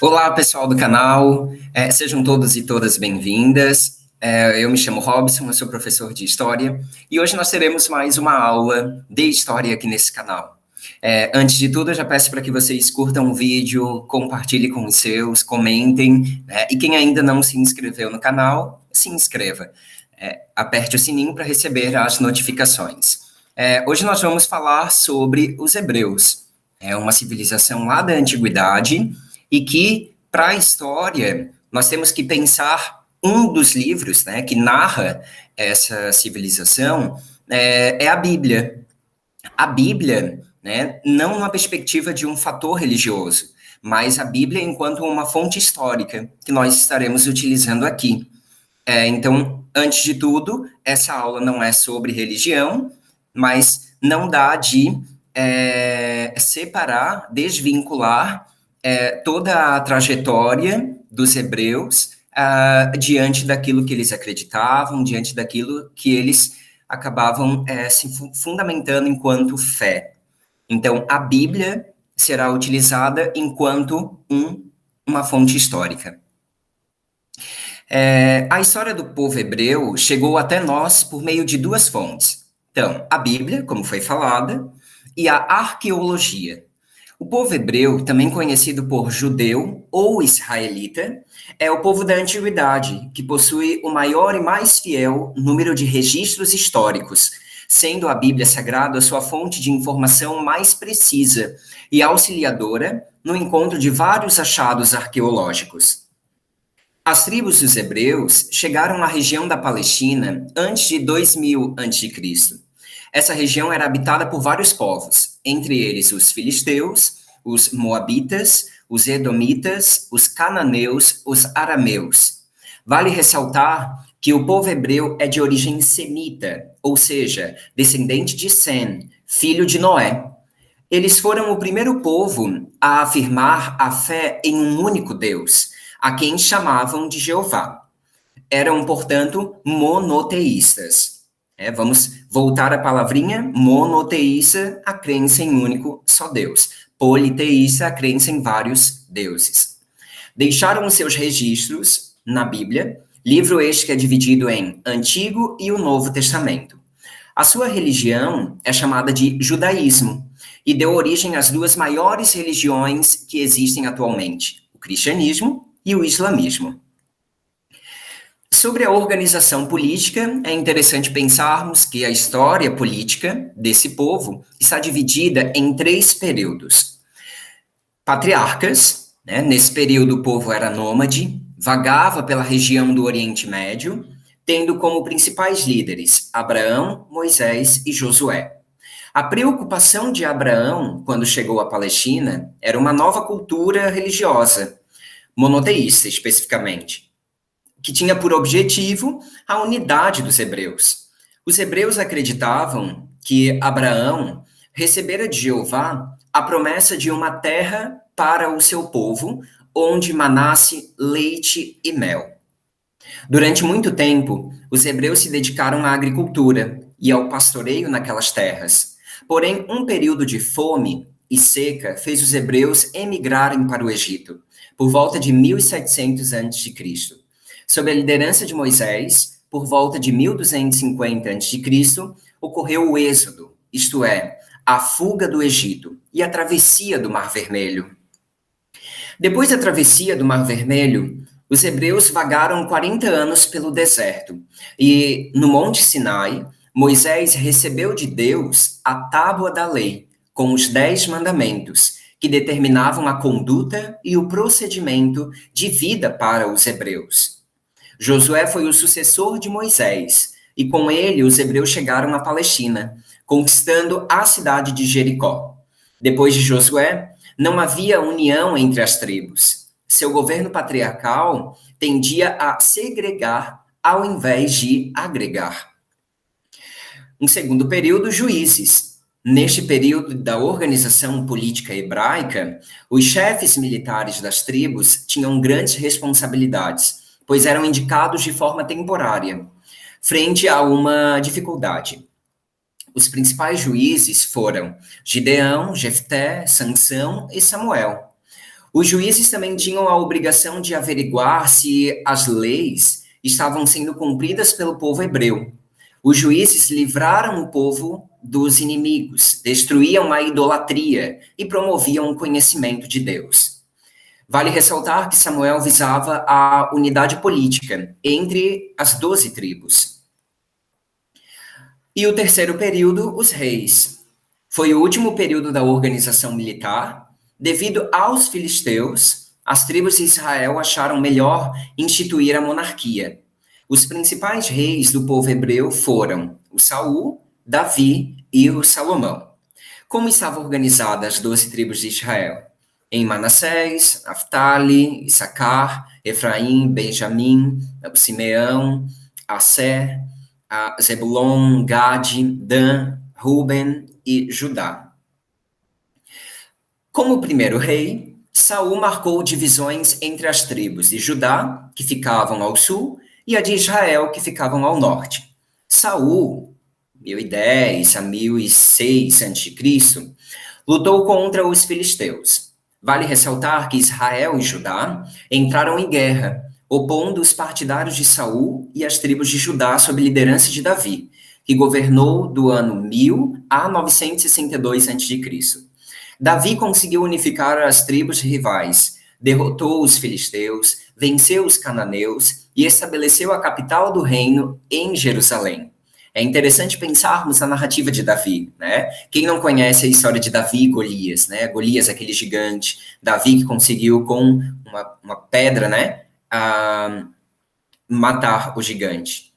Olá, pessoal do canal, sejam todos e todas bem-vindas. Eu me chamo Robson, eu sou professor de História, e hoje nós teremos mais uma aula de História aqui nesse canal. Antes de tudo, eu já peço para que vocês curtam o vídeo, compartilhem com os seus, comentem, e quem ainda não se inscreveu no canal, se inscreva. Aperte o sininho para receber as notificações. Hoje nós vamos falar sobre os hebreus. É uma civilização lá da antiguidade, e que, para a história, nós temos que pensar um dos livros, né, que narra essa civilização, é a Bíblia. A Bíblia, né, não uma perspectiva de um fator religioso, mas a Bíblia enquanto uma fonte histórica, que nós estaremos utilizando aqui. Então, antes de tudo, essa aula não é sobre religião, mas não dá de separar, desvincular toda a trajetória dos hebreus diante daquilo que eles acreditavam, diante daquilo que eles acabavam se fundamentando enquanto fé. Então, a Bíblia será utilizada enquanto uma fonte histórica. A história do povo hebreu chegou até nós por meio de duas fontes. Então, a Bíblia, como foi falada, e a arqueologia. O povo hebreu, também conhecido por judeu ou israelita, é o povo da antiguidade, que possui o maior e mais fiel número de registros históricos, sendo a Bíblia Sagrada a sua fonte de informação mais precisa e auxiliadora no encontro de vários achados arqueológicos. As tribos dos hebreus chegaram à região da Palestina antes de 2000 a.C. Essa região era habitada por vários povos, entre eles os filisteus, os moabitas, os edomitas, os cananeus, os arameus. Vale ressaltar que o povo hebreu é de origem semita, ou seja, descendente de Sem, filho de Noé. Eles foram o primeiro povo a afirmar a fé em um único Deus, a quem chamavam de Jeová. Eram, portanto, monoteístas. Vamos voltar à palavrinha monoteísta, a crença em um único só Deus. Politeísta, a crença em vários deuses. Deixaram os seus registros na Bíblia, livro este que é dividido em Antigo e o Novo Testamento. A sua religião é chamada de judaísmo e deu origem às duas maiores religiões que existem atualmente, o cristianismo e o islamismo. Sobre a organização política, é interessante pensarmos que a história política desse povo está dividida em 3 períodos. Patriarcas, nesse período o povo era nômade, vagava pela região do Oriente Médio, tendo como principais líderes Abraão, Moisés e Josué. A preocupação de Abraão, quando chegou à Palestina, era uma nova cultura religiosa, monoteísta especificamente, que tinha por objetivo a unidade dos hebreus. Os hebreus acreditavam que Abraão recebera de Jeová a promessa de uma terra para o seu povo, onde manasse leite e mel. Durante muito tempo, os hebreus se dedicaram à agricultura e ao pastoreio naquelas terras. Porém, um período de fome e seca fez os hebreus emigrarem para o Egito, por volta de 1700 a.C. Sob a liderança de Moisés, por volta de 1250 a.C., ocorreu o êxodo, isto é, a fuga do Egito e a travessia do Mar Vermelho. Depois da travessia do Mar Vermelho, os hebreus vagaram 40 anos pelo deserto e, no Monte Sinai, Moisés recebeu de Deus a tábua da lei, com os 10 mandamentos, que determinavam a conduta e o procedimento de vida para os hebreus. Josué foi o sucessor de Moisés, e com ele os hebreus chegaram à Palestina, conquistando a cidade de Jericó. Depois de Josué, não havia união entre as tribos. Seu governo patriarcal tendia a segregar ao invés de agregar. Um segundo período, juízes. Neste período da organização política hebraica, os chefes militares das tribos tinham grandes responsabilidades, pois eram indicados de forma temporária, frente a uma dificuldade. Os principais juízes foram Gideão, Jefté, Sansão e Samuel. Os juízes também tinham a obrigação de averiguar se as leis estavam sendo cumpridas pelo povo hebreu. Os juízes livraram o povo dos inimigos, destruíam a idolatria e promoviam o conhecimento de Deus. Vale ressaltar que Samuel visava a unidade política entre as 12 tribos. E o terceiro período, os reis. Foi o último período da organização militar. Devido aos filisteus, as tribos de Israel acharam melhor instituir a monarquia. Os principais reis do povo hebreu foram o Saul, Davi e o Salomão. Como estavam organizadas as 12 tribos de Israel? Em Manassés, Naftali, Issacar, Efraim, Benjamim, Simeão, Asser, Zebulon, Gade, Dan, Ruben e Judá. Como primeiro rei, Saul marcou divisões entre as tribos de Judá, que ficavam ao sul, e a de Israel, que ficavam ao norte. Saul, 1010 a 1006 a.C., lutou contra os filisteus. Vale ressaltar que Israel e Judá entraram em guerra, opondo os partidários de Saul e as tribos de Judá sob liderança de Davi, que governou do ano 1000 a 962 a.C. Davi conseguiu unificar as tribos rivais, derrotou os filisteus, venceu os cananeus e estabeleceu a capital do reino em Jerusalém. É interessante pensarmos na narrativa de Davi, né? Quem não conhece a história de Davi e Golias, né? Golias, aquele gigante, Davi que conseguiu com uma pedra, né, matar o gigante.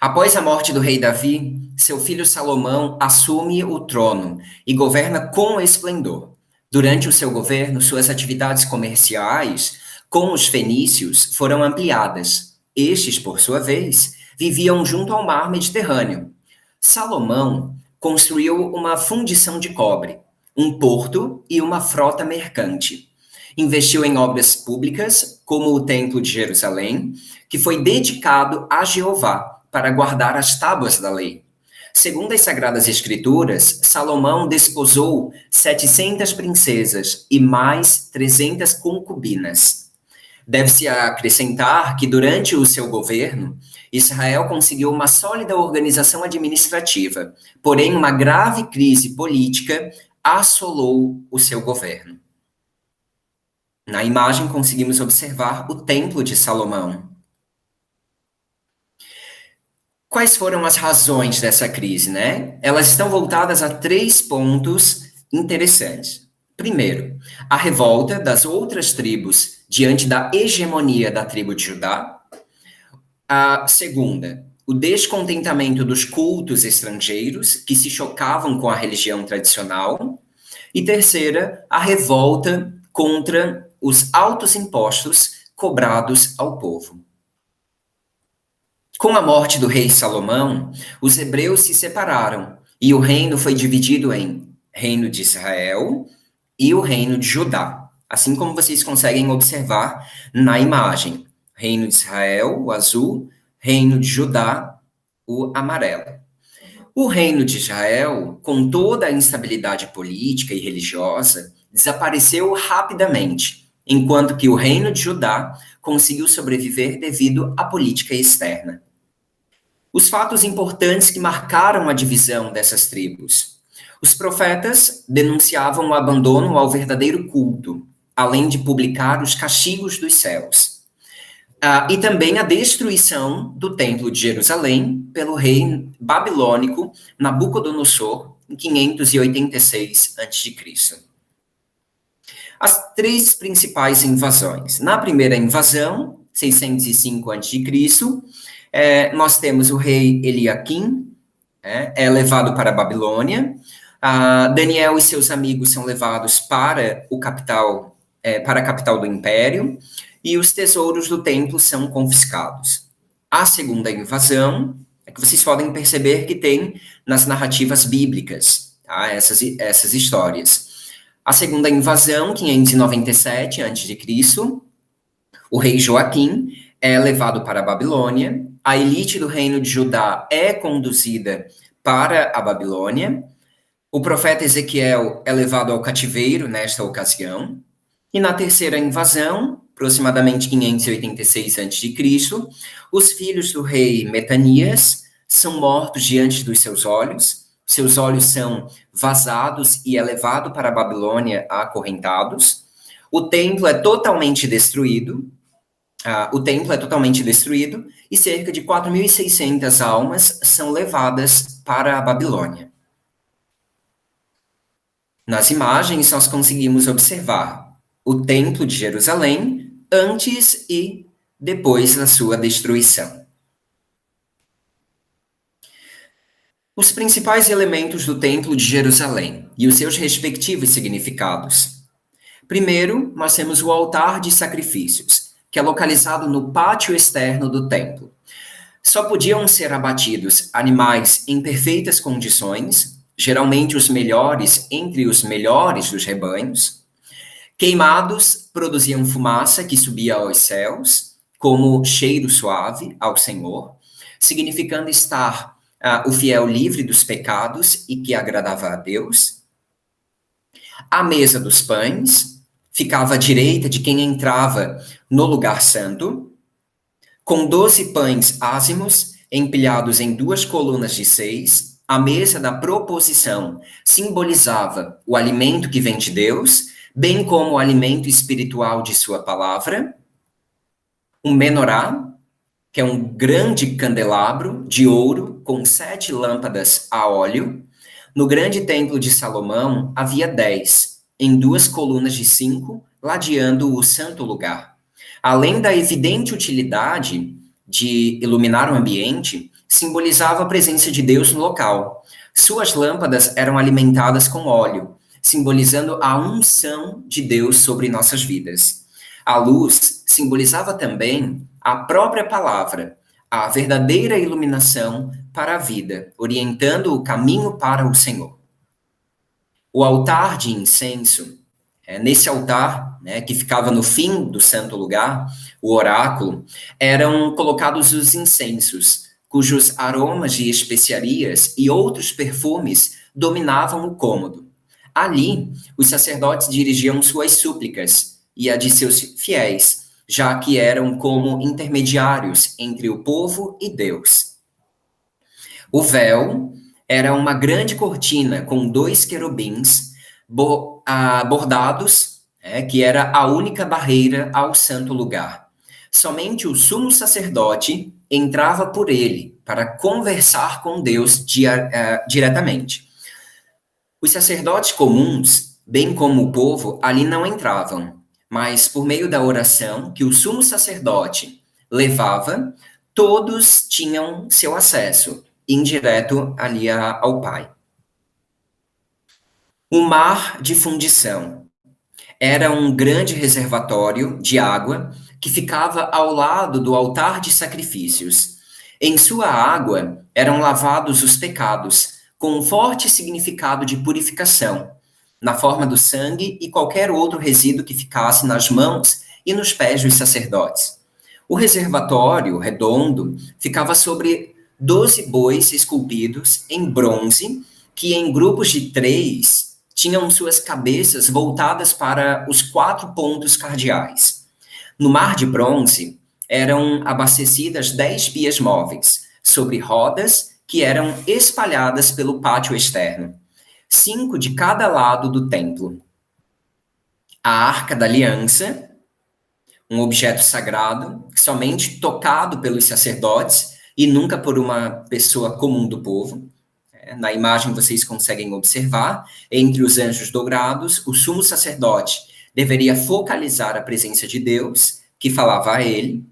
Após a morte do rei Davi, seu filho Salomão assume o trono e governa com esplendor. Durante o seu governo, suas atividades comerciais com os fenícios foram ampliadas. Estes, por sua vez, viviam junto ao mar Mediterrâneo. Salomão construiu uma fundição de cobre, um porto e uma frota mercante. Investiu em obras públicas, como o Templo de Jerusalém, que foi dedicado a Jeová para guardar as tábuas da lei. Segundo as Sagradas Escrituras, Salomão desposou 700 princesas e mais 300 concubinas. Deve-se acrescentar que, durante o seu governo, Israel conseguiu uma sólida organização administrativa, porém uma grave crise política assolou o seu governo. Na imagem conseguimos observar o Templo de Salomão. Quais foram as razões dessa crise, né? Elas estão voltadas a 3 pontos interessantes. Primeiro, a revolta das outras tribos diante da hegemonia da tribo de Judá. A segunda, o descontentamento dos cultos estrangeiros que se chocavam com a religião tradicional. E terceira, a revolta contra os altos impostos cobrados ao povo. Com a morte do rei Salomão, os hebreus se separaram e o reino foi dividido em reino de Israel e o reino de Judá, assim como vocês conseguem observar na imagem. Reino de Israel, o azul, reino de Judá, o amarelo. O reino de Israel, com toda a instabilidade política e religiosa, desapareceu rapidamente, enquanto que o reino de Judá conseguiu sobreviver devido à política externa. Os fatos importantes que marcaram a divisão dessas tribos. Os profetas denunciavam o abandono ao verdadeiro culto, além de publicar os castigos dos céus. E também a destruição do Templo de Jerusalém pelo rei babilônico Nabucodonosor, em 586 a.C. As 3 principais invasões. Na primeira invasão, 605 a.C., nós temos o rei Eliaquim, é levado para a Babilônia. Daniel e seus amigos são levados para a capital do império, e os tesouros do templo são confiscados. A segunda invasão é que vocês podem perceber que tem nas narrativas bíblicas, tá? essas histórias. A segunda invasão, 597 a.C., o rei Joaquim é levado para a Babilônia, a elite do reino de Judá é conduzida para a Babilônia, o profeta Ezequiel é levado ao cativeiro nesta ocasião, E na terceira invasão, aproximadamente 586 a.C., os filhos do rei Metanias são mortos diante dos seus olhos são vazados e é levado para a Babilônia acorrentados. O templo é totalmente destruído, e cerca de 4.600 almas são levadas para a Babilônia. Nas imagens, nós conseguimos observar o Templo de Jerusalém antes e depois da sua destruição. Os principais elementos do Templo de Jerusalém e os seus respectivos significados. Primeiro, nós temos o altar de sacrifícios, que é localizado no pátio externo do templo. Só podiam ser abatidos animais em perfeitas condições, geralmente os melhores entre os melhores dos rebanhos. Queimados produziam fumaça que subia aos céus, como cheiro suave ao Senhor, significando estar o fiel livre dos pecados e que agradava a Deus. A mesa dos pães ficava à direita de quem entrava no lugar santo, com 12 pães ázimos empilhados em 2 colunas de 6. A mesa da proposição simbolizava o alimento que vem de Deus, bem como o alimento espiritual de sua palavra. Um menorá, que é um grande candelabro de ouro com 7 lâmpadas a óleo. No grande templo de Salomão havia 10, em 2 colunas de 5, ladeando o santo lugar. Além da evidente utilidade de iluminar o ambiente, simbolizava a presença de Deus no local. Suas lâmpadas eram alimentadas com óleo, simbolizando a unção de Deus sobre nossas vidas. A luz simbolizava também a própria palavra, a verdadeira iluminação para a vida, orientando o caminho para o Senhor. O altar de incenso, nesse altar, que ficava no fim do santo lugar, o oráculo, eram colocados os incensos, cujos aromas de especiarias e outros perfumes dominavam o cômodo. Ali, os sacerdotes dirigiam suas súplicas e a de seus fiéis, já que eram como intermediários entre o povo e Deus. O véu era uma grande cortina com 2 querubins bordados, que era a única barreira ao santo lugar. Somente o sumo sacerdote entrava por ele para conversar com Deus diretamente. Os sacerdotes comuns, bem como o povo, ali não entravam, mas por meio da oração que o sumo sacerdote levava, todos tinham seu acesso indireto ali ao Pai. O mar de fundição era um grande reservatório de água que ficava ao lado do altar de sacrifícios. Em sua água eram lavados os pecados, com um forte significado de purificação, na forma do sangue e qualquer outro resíduo que ficasse nas mãos e nos pés dos sacerdotes. O reservatório redondo ficava sobre 12 bois esculpidos em bronze, que em grupos de 3 tinham suas cabeças voltadas para os 4 pontos cardeais. No mar de bronze eram abastecidas 10 pias móveis, sobre rodas que eram espalhadas pelo pátio externo, 5 de cada lado do templo. A Arca da Aliança, um objeto sagrado, somente tocado pelos sacerdotes e nunca por uma pessoa comum do povo. Na imagem vocês conseguem observar, entre os anjos dourados, o sumo sacerdote deveria focalizar a presença de Deus, que falava a ele.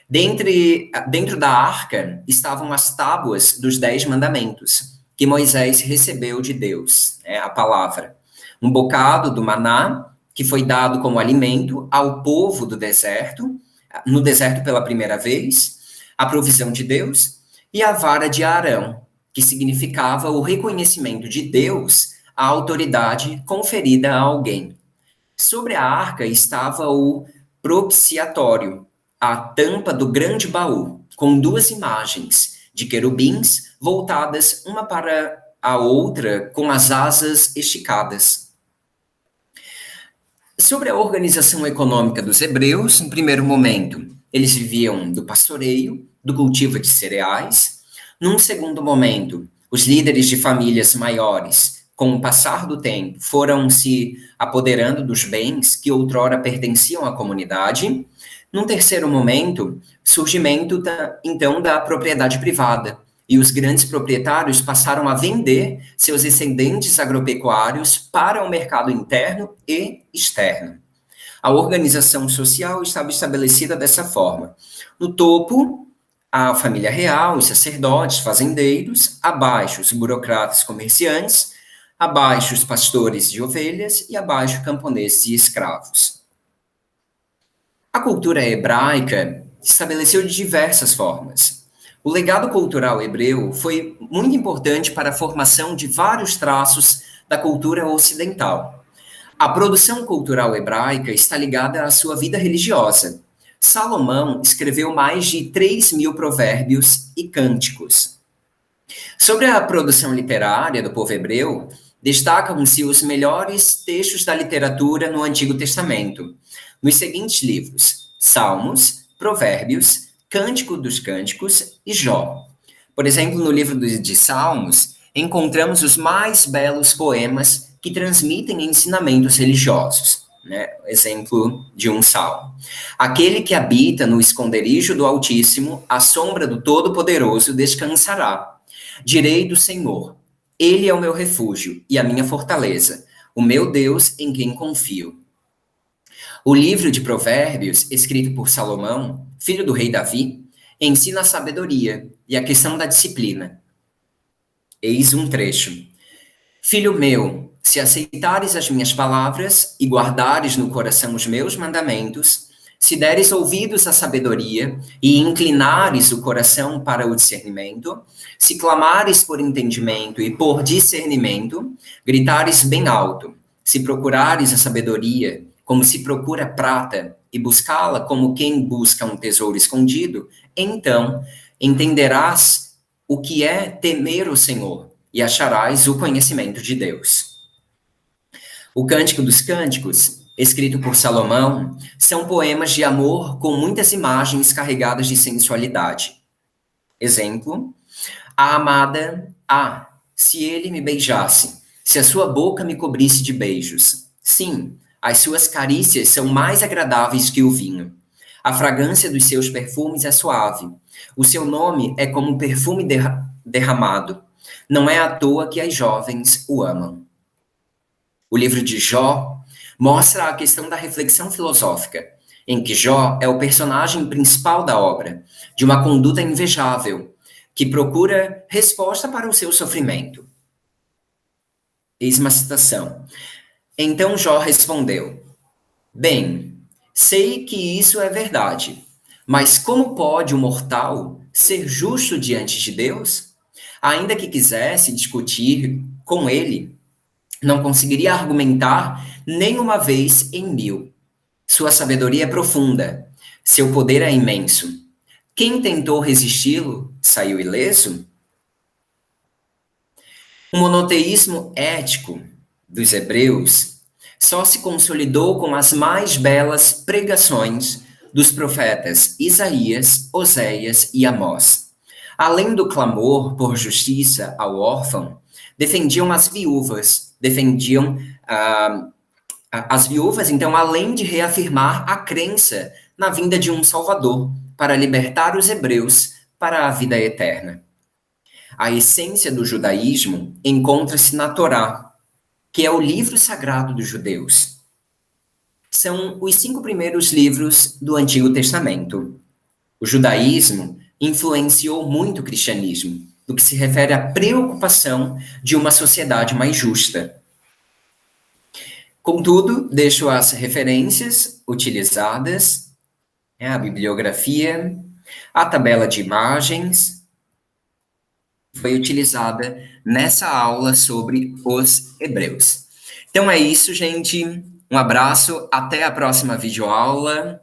Dentro da arca estavam as tábuas dos 10 mandamentos, que Moisés recebeu de Deus, a palavra. Um bocado do maná, que foi dado como alimento ao povo do deserto, no deserto pela primeira vez, a provisão de Deus, e a vara de Arão, que significava o reconhecimento de Deus à autoridade conferida a alguém. Sobre a arca estava o propiciatório, a tampa do grande baú, com 2 imagens de querubins voltadas uma para a outra com as asas esticadas. Sobre a organização econômica dos hebreus, em primeiro momento, eles viviam do pastoreio, do cultivo de cereais. Num segundo momento, os líderes de famílias maiores, com o passar do tempo, foram se apoderando dos bens que outrora pertenciam à comunidade. Num terceiro momento, surgimento então da propriedade privada, e os grandes proprietários passaram a vender seus excedentes agropecuários para o mercado interno e externo. A organização social estava estabelecida dessa forma. No topo, a família real, os sacerdotes, fazendeiros; abaixo, os burocratas comerciantes; abaixo, os pastores de ovelhas; e abaixo, camponeses e escravos. A cultura hebraica se estabeleceu de diversas formas. O legado cultural hebreu foi muito importante para a formação de vários traços da cultura ocidental. A produção cultural hebraica está ligada à sua vida religiosa. Salomão escreveu mais de 3.000 provérbios e cânticos. Sobre a produção literária do povo hebreu, destacam-se os melhores textos da literatura no Antigo Testamento, nos seguintes livros: Salmos, Provérbios, Cântico dos Cânticos e Jó. Por exemplo, no livro de Salmos, encontramos os mais belos poemas que transmitem ensinamentos religiosos. Exemplo de um salmo: aquele que habita no esconderijo do Altíssimo, à sombra do Todo-Poderoso descansará. Direi do Senhor: Ele é o meu refúgio e a minha fortaleza, o meu Deus em quem confio. O livro de Provérbios, escrito por Salomão, filho do rei Davi, ensina a sabedoria e a questão da disciplina. Eis um trecho: Filho meu, se aceitares as minhas palavras e guardares no coração os meus mandamentos, se deres ouvidos à sabedoria e inclinares o coração para o discernimento, se clamares por entendimento e por discernimento, gritares bem alto, se procurares a sabedoria como se procura prata e buscá-la como quem busca um tesouro escondido, então entenderás o que é temer o Senhor e acharás o conhecimento de Deus. O Cântico dos Cânticos, escrito por Salomão, são poemas de amor com muitas imagens carregadas de sensualidade. Exemplo: a amada, se ele me beijasse, se a sua boca me cobrisse de beijos. Sim, as suas carícias são mais agradáveis que o vinho. A fragrância dos seus perfumes é suave. O seu nome é como um perfume derramado. Não é à toa que as jovens o amam. O livro de Jó mostra a questão da reflexão filosófica, em que Jó é o personagem principal da obra, de uma conduta invejável, que procura resposta para o seu sofrimento. Eis uma citação: então Jó respondeu: bem, sei que isso é verdade, mas como pode o mortal ser justo diante de Deus? Ainda que quisesse discutir com ele, não conseguiria argumentar nem uma vez em 1000. Sua sabedoria é profunda, seu poder é imenso. Quem tentou resisti-lo saiu ileso? O monoteísmo ético dos hebreus só se consolidou com as mais belas pregações dos profetas Isaías, Oséias e Amós. Além do clamor por justiça ao órfão, defendiam as viúvas, as viúvas, então, além de reafirmar a crença na vinda de um Salvador para libertar os hebreus para a vida eterna. A essência do judaísmo encontra-se na Torá, que é o livro sagrado dos judeus. São os 5 primeiros livros do Antigo Testamento. O judaísmo influenciou muito o cristianismo, no que se refere à preocupação de uma sociedade mais justa. Contudo, deixo as referências utilizadas, a bibliografia, a tabela de imagens, foi utilizada nessa aula sobre os hebreus. Então é isso, gente. Um abraço, até a próxima videoaula.